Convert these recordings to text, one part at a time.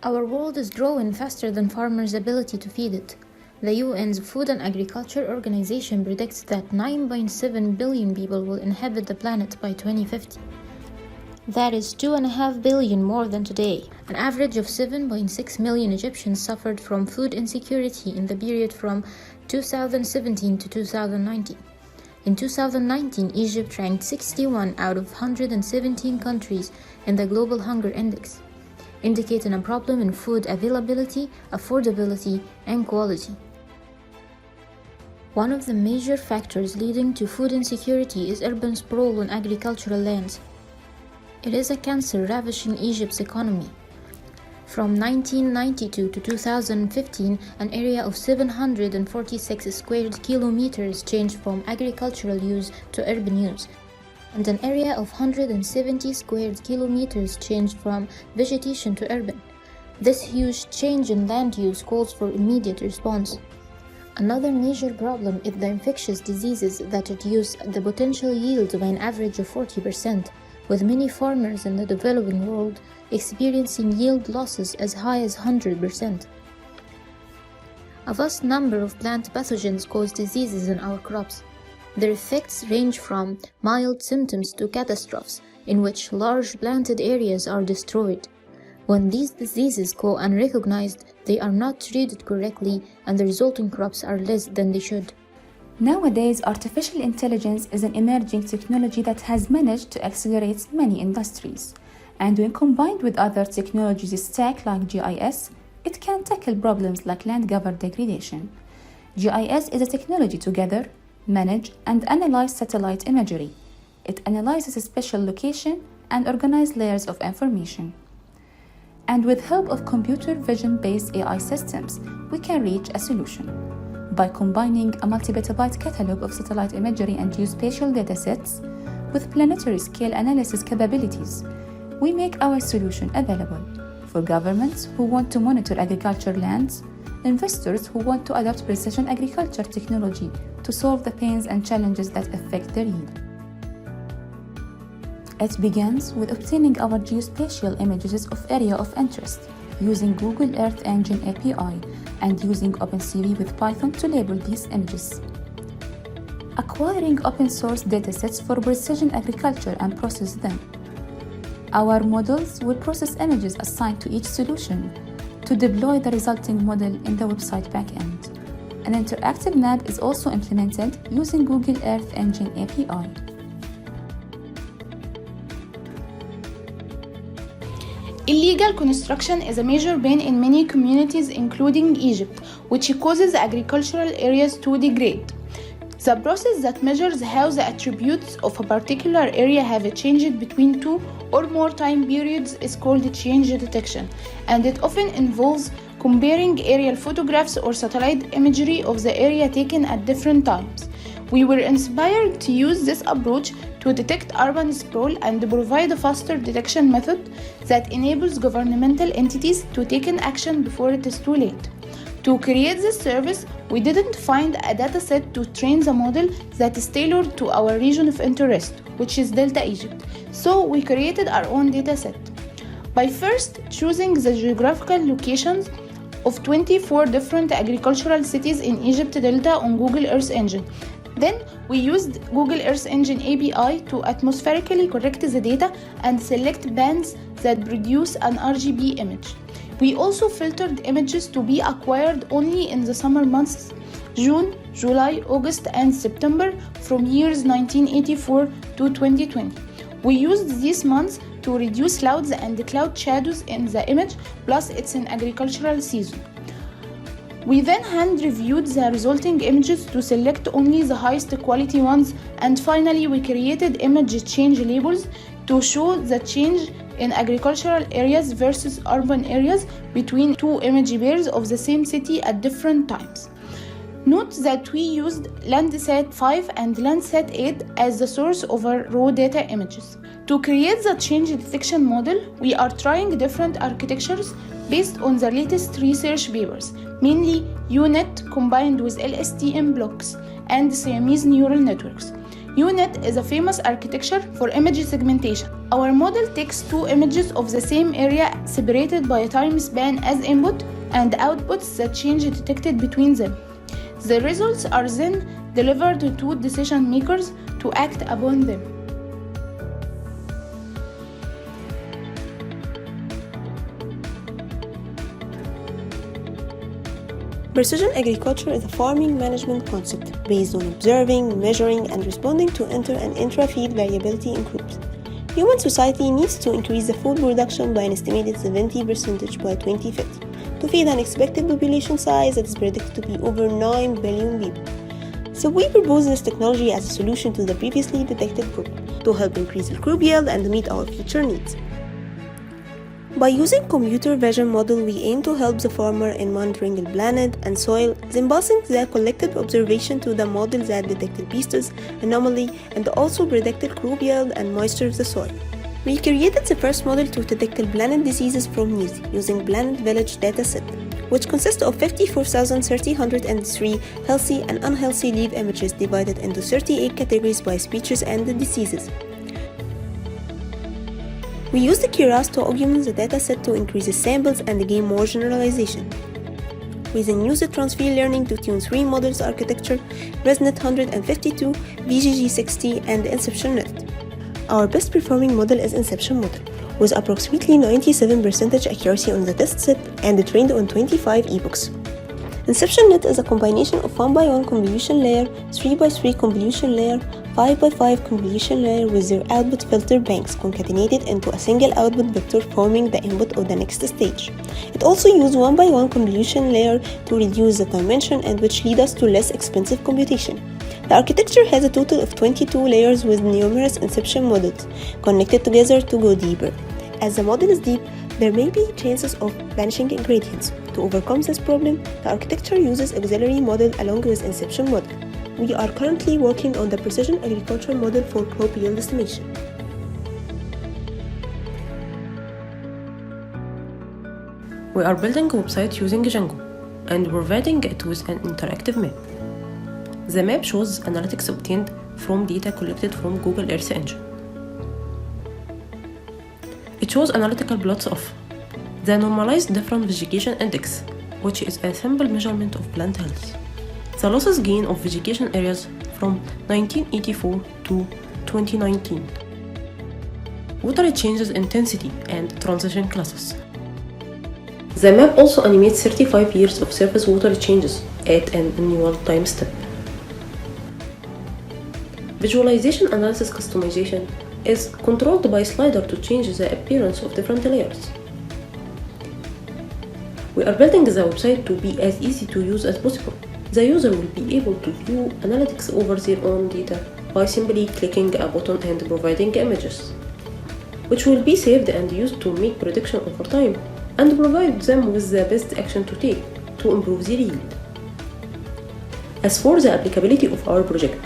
Our world is growing faster than farmers' ability to feed it. The UN's Food and Agriculture Organization predicts that 9.7 billion people will inhabit the planet by 2050. That is 2.5 billion more than today. An average of 7.6 million Egyptians suffered from food insecurity in the period from 2017 to 2019. In 2019, Egypt ranked 61 out of 117 countries in the Global Hunger Index, indicating a problem in food availability, affordability, and quality. One of the major factors leading to food insecurity is urban sprawl on agricultural lands. It is a cancer ravaging Egypt's economy. From 1992 to 2015, an area of 746 square kilometers changed from agricultural use to urban use, and an area of 170 square kilometers changed from vegetation to urban. This huge change in land use calls for immediate response. Another major problem is the infectious diseases that reduce the potential yield by an average of 40%, with many farmers in the developing world experiencing yield losses as high as 100%. A vast number of plant pathogens cause diseases in our crops. Their effects range from mild symptoms to catastrophes, in which large planted areas are destroyed. When these diseases go unrecognized, they are not treated correctly, and the resulting crops are less than they should. Nowadays, artificial intelligence is an emerging technology that has managed to accelerate many industries. And when combined with other technologies stack like GIS, it can tackle problems like land cover degradation. GIS is a technology to gather, manage, and analyze satellite imagery. It analyzes a spatial location and organizes layers of information. And with help of computer vision-based AI systems, we can reach a solution. By combining a multi-petabyte catalog of satellite imagery and geospatial datasets with planetary scale analysis capabilities, we make our solution available for governments who want to monitor agriculture lands, investors who want to adopt precision agriculture technology to solve the pains and challenges that affect their yield. It begins with obtaining our geospatial images of area of interest using Google Earth Engine API and using OpenCV with Python to label these images. Acquiring open source datasets for precision agriculture and process them. Our models will process images assigned to each solution to deploy the resulting model in the website backend. An interactive map is also implemented using Google Earth Engine API. Illegal construction is a major pain in many communities, including Egypt, which causes agricultural areas to degrade. The process that measures how the attributes of a particular area have changed between two or more time periods is called change detection, and it often involves comparing aerial photographs or satellite imagery of the area taken at different times. We were inspired to use this approach to detect urban sprawl and provide a faster detection method that enables governmental entities to take an action before it is too late. To create this service, we didn't find a dataset to train the model that is tailored to our region of interest, which is Delta Egypt, so we created our own dataset. By first choosing the geographical locations of 24 different agricultural cities in Egypt Delta on Google Earth Engine. Then we used Google Earth Engine API to atmospherically correct the data and select bands that produce an RGB image. We also filtered images to be acquired only in the summer months, June, July, August, and September from years 1984 to 2020. We used these months to reduce clouds and cloud shadows in the image, plus it's an agricultural season. We then hand-reviewed the resulting images to select only the highest quality ones, and finally we created image change labels to show the change in agricultural areas versus urban areas between two image pairs of the same city at different times. Note that we used Landsat 5 and Landsat 8 as the source of our raw data images. To create the change detection model, we are trying different architectures based on the latest research papers, mainly UNet combined with LSTM blocks and Siamese neural networks. UNIT is a famous architecture for image segmentation. Our model takes two images of the same area separated by a time span as input and outputs the change detected between them. The results are then delivered to decision makers to act upon them. Precision agriculture is a farming management concept based on observing, measuring, and responding to inter- and intra-field variability in groups. Human society needs to increase the food production by an estimated 70% by 2050 to feed an expected population size that is predicted to be over 9 billion people. So we propose this technology as a solution to the previously detected problem to help increase the crop yield and meet our future needs. By using computer vision model, we aim to help the farmer in monitoring the planet and soil, then passing the collected observation to the model that detected pestes, anomaly, and also predicted crop yield and moisture of the soil. We created the first model to detect planet diseases from NISI using Planet Village dataset, which consists of 54,303 healthy and unhealthy leaf images divided into 38 categories by species and diseases. We use the QRAS to augment the dataset to increase the samples and gain more generalization. We then use the transfer learning to tune three models architecture, ResNet 152, VGG60, and InceptionNet. Our best performing model is Inception model, with approximately 97% accuracy on the test set and trained on 25 epochs. InceptionNet is a combination of 1x1 convolution layer, 3x3 convolution layer, 5x5 convolution layer with their output filter banks concatenated into a single output vector forming the input of the next stage. It also uses 1x1 convolution layer to reduce the dimension and which lead us to less expensive computation. The architecture has a total of 22 layers with numerous inception models connected together to go deeper. As the model is deep, there may be chances of vanishing ingredients. To overcome this problem, the architecture uses auxiliary model along with inception model. We are currently working on the precision agriculture model for crop yield estimation. We are building a website using Django and providing it with an interactive map. The map shows analytics obtained from data collected from Google Earth Engine. It shows analytical plots of the normalized different vegetation index, which is a simple measurement of plant health, the losses gain of vegetation areas from 1984 to 2019, water changes intensity and transition classes. The map also animates 35 years of surface water changes at an annual time step. Visualization analysis customization is controlled by slider to change the appearance of different layers. We are building the website to be as easy to use as possible. The user will be able to view analytics over their own data by simply clicking a button and providing images, which will be saved and used to make prediction over time and provide them with the best action to take to improve their yield. As for the applicability of our project,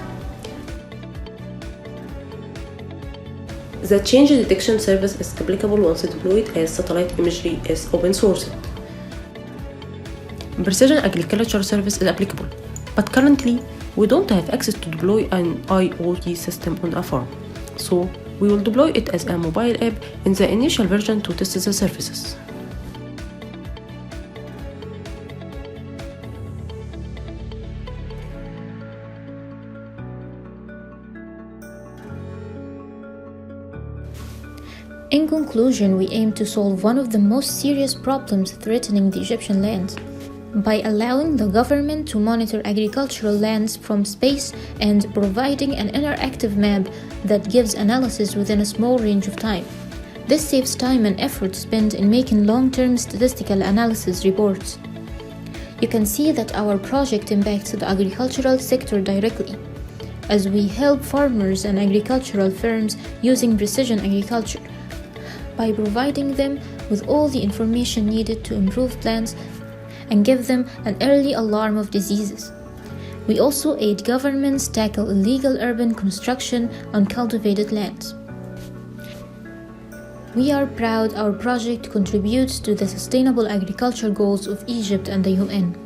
the change detection service is applicable once deployed as satellite imagery is open sourced. Precision agriculture service is applicable, but currently we don't have access to deploy an IoT system on a farm, so we will deploy it as a mobile app in the initial version to test the services. In conclusion, we aim to solve one of the most serious problems threatening the Egyptian lands by allowing the government to monitor agricultural lands from space and providing an interactive map that gives analysis within a small range of time. This saves time and effort spent in making long-term statistical analysis reports. You can see that our project impacts the agricultural sector directly, as we help farmers and agricultural firms using precision agriculture by providing them with all the information needed to improve plants and give them an early alarm of diseases. We also aid governments tackle illegal urban construction on cultivated lands. We are proud our project contributes to the sustainable agriculture goals of Egypt and the UN.